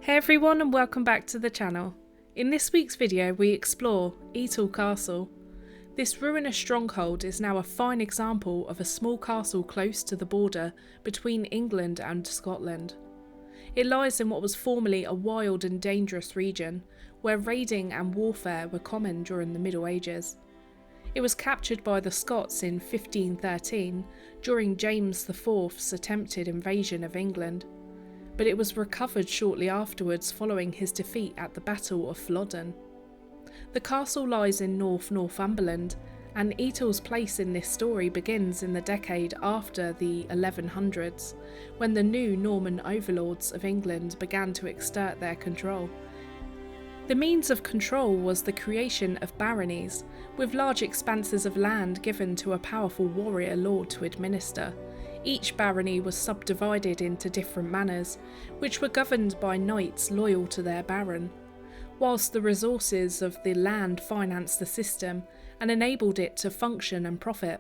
Hey everyone, and welcome back to the channel. In this week's video we explore Etal Castle. This ruinous stronghold is now a fine example of a small castle close to the border between England and Scotland. It lies in what was formerly a wild and dangerous region, where raiding and warfare were common during the Middle Ages. It was captured by the Scots in 1513 during James IV's attempted invasion of England, but it was recovered shortly afterwards following his defeat at the Battle of Flodden. The castle lies in Northumberland, and Etal's place in this story begins in the decade after the 1100s, when the new Norman overlords of England began to exert their control. The means of control was the creation of baronies, with large expanses of land given to a powerful warrior lord to administer. Each barony was subdivided into different manors, which were governed by knights loyal to their baron. Whilst the resources of the land financed the system and enabled it to function and profit.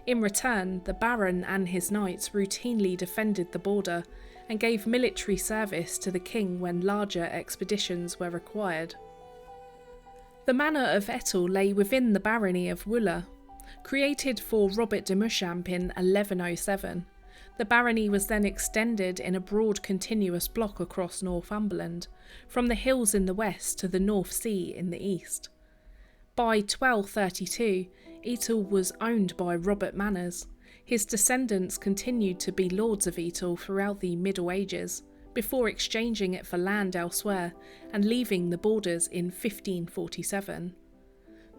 In return, the baron and his knights routinely defended the border and gave military service to the king when larger expeditions were required. The manor of Etal lay within the barony of Wooler. Created for Robert de Mushamp in 1107, the barony was then extended in a broad continuous block across Northumberland, from the hills in the west to the North Sea in the east. By 1232, Etal was owned by Robert Manners. His descendants continued to be lords of Etal throughout the Middle Ages, before exchanging it for land elsewhere and leaving the borders in 1547.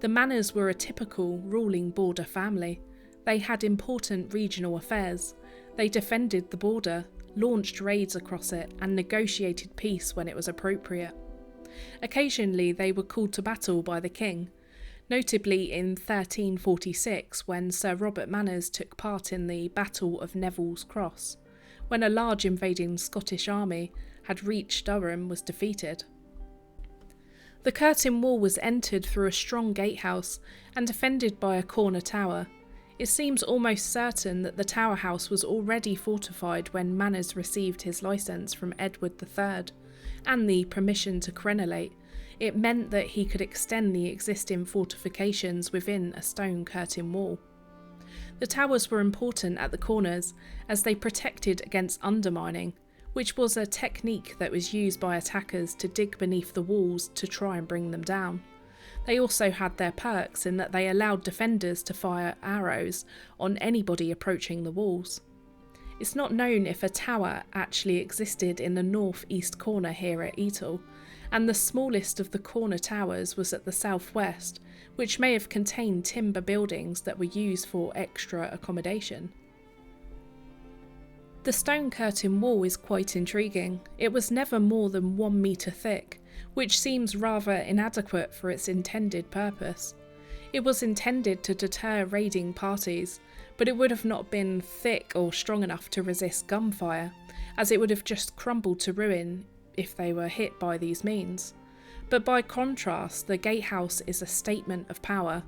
The Manners were a typical ruling border family. They had important regional affairs. They defended the border, launched raids across it, and negotiated peace when it was appropriate. Occasionally they were called to battle by the king, notably in 1346 when Sir Robert Manners took part in the Battle of Neville's Cross, when a large invading Scottish army had reached Durham was defeated. The curtain wall was entered through a strong gatehouse and defended by a corner tower. It seems almost certain that the tower house was already fortified when Manners received his licence from Edward III and the permission to crenellate. It meant that he could extend the existing fortifications within a stone curtain wall. The towers were important at the corners as they protected against undermining, which was a technique that was used by attackers to dig beneath the walls to try and bring them down. They also had their perks in that they allowed defenders to fire arrows on anybody approaching the walls. It's not known if a tower actually existed in the north-east corner here at Etal, and the smallest of the corner towers was at the southwest, which may have contained timber buildings that were used for extra accommodation. The stone curtain wall is quite intriguing. It was never more than 1 metre thick, which seems rather inadequate for its intended purpose. It was intended to deter raiding parties, but it would have not been thick or strong enough to resist gunfire, as it would have just crumbled to ruin if they were hit by these means. But by contrast, the gatehouse is a statement of power.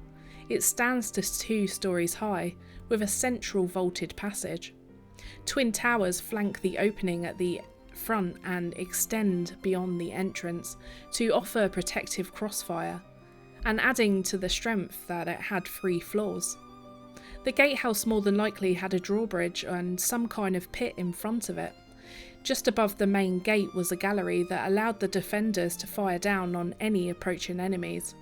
It stands to 2 stories high, with a central vaulted passage. Twin towers flank the opening at the front and extend beyond the entrance to offer protective crossfire, and adding to the strength that it had 3 floors. The gatehouse more than likely had a drawbridge and some kind of pit in front of it. Just above the main gate was a gallery that allowed the defenders to fire down on any approaching enemies.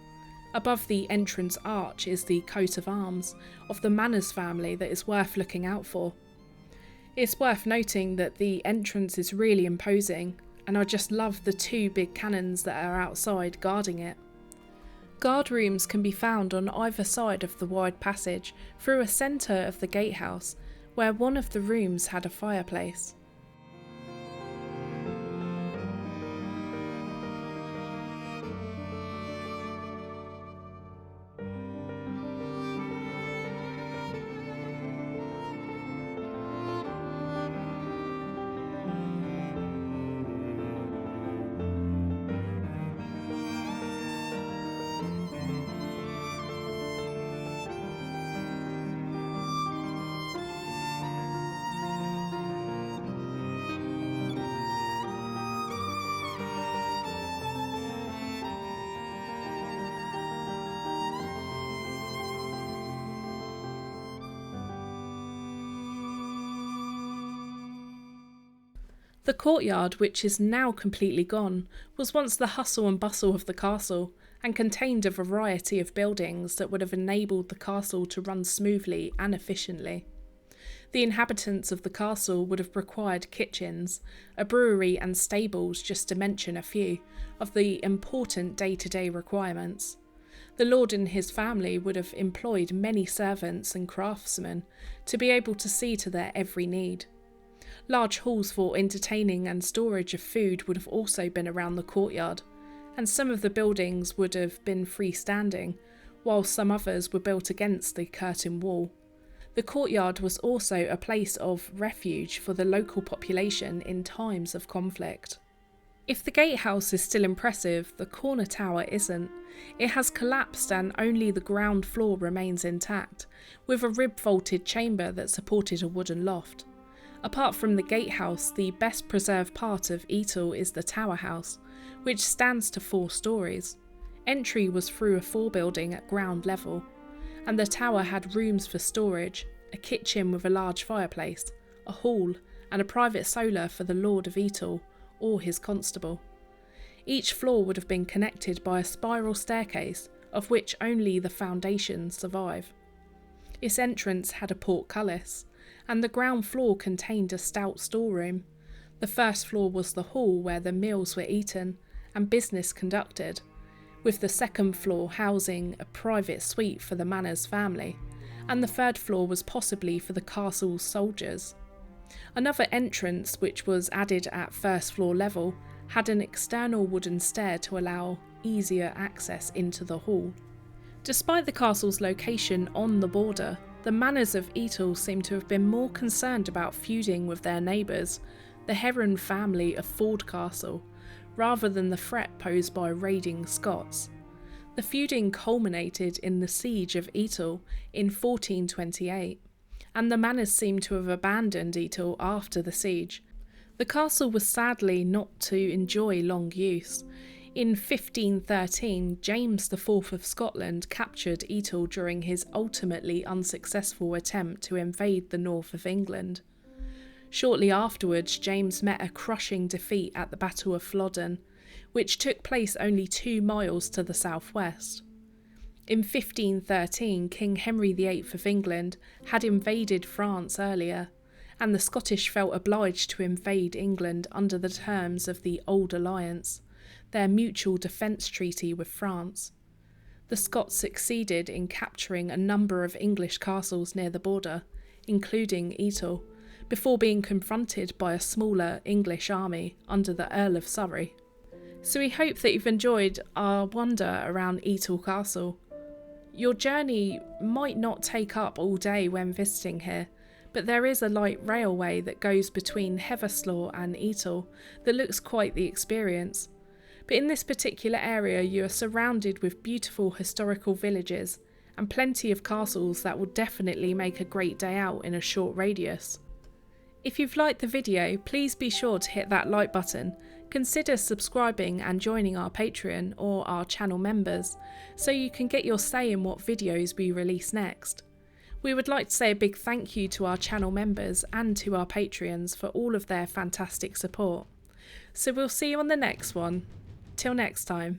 Above the entrance arch is the coat of arms of the Manners family that is worth looking out for. It's worth noting that the entrance is really imposing, and I just love the 2 big cannons that are outside guarding it. Guard rooms can be found on either side of the wide passage through a centre of the gatehouse, where one of the rooms had a fireplace. The courtyard, which is now completely gone, was once the hustle and bustle of the castle and contained a variety of buildings that would have enabled the castle to run smoothly and efficiently. The inhabitants of the castle would have required kitchens, a brewery and stables, just to mention a few of the important day-to-day requirements. The lord and his family would have employed many servants and craftsmen to be able to see to their every need. Large halls for entertaining and storage of food would have also been around the courtyard, and some of the buildings would have been freestanding, while some others were built against the curtain wall. The courtyard was also a place of refuge for the local population in times of conflict. If the gatehouse is still impressive, the corner tower isn't. It has collapsed and only the ground floor remains intact, with a rib-vaulted chamber that supported a wooden loft. Apart from the gatehouse, the best preserved part of Etal is the tower house, which stands to 4 stories. Entry was through a forebuilding at ground level, and the tower had rooms for storage, a kitchen with a large fireplace, a hall, and a private solar for the Lord of Etal or his constable. Each floor would have been connected by a spiral staircase, of which only the foundations survive. Its entrance had a portcullis, and the ground floor contained a stout storeroom. The first floor was the hall where the meals were eaten and business conducted, with the second floor housing a private suite for the manor's family, and the third floor was possibly for the castle's soldiers. Another entrance, which was added at first floor level, had an external wooden stair to allow easier access into the hall. Despite the castle's location on the border, the manors of Etal seem to have been more concerned about feuding with their neighbours, the Heron family of Ford Castle, rather than the threat posed by raiding Scots. The feuding culminated in the siege of Etal in 1428, and the manors seem to have abandoned Etal after the siege. The castle was sadly not to enjoy long use. In 1513, James IV of Scotland captured Etal during his ultimately unsuccessful attempt to invade the north of England. Shortly afterwards, James met a crushing defeat at the Battle of Flodden, which took place only 2 miles to the southwest. In 1513, King Henry VIII of England had invaded France earlier, and the Scottish felt obliged to invade England under the terms of the Old Alliance, their mutual defence treaty with France. The Scots succeeded in capturing a number of English castles near the border, including Etal, before being confronted by a smaller English army under the Earl of Surrey. So we hope that you've enjoyed our wander around Etal Castle. Your journey might not take up all day when visiting here, but there is a light railway that goes between Heverslaw and Etal that looks quite the experience. But in this particular area you are surrounded with beautiful historical villages and plenty of castles that will definitely make a great day out in a short radius. If you've liked the video, please be sure to hit that like button. Consider subscribing and joining our Patreon or our channel members so you can get your say in what videos we release next. We would like to say a big thank you to our channel members and to our Patreons for all of their fantastic support. So we'll see you on the next one. Till next time,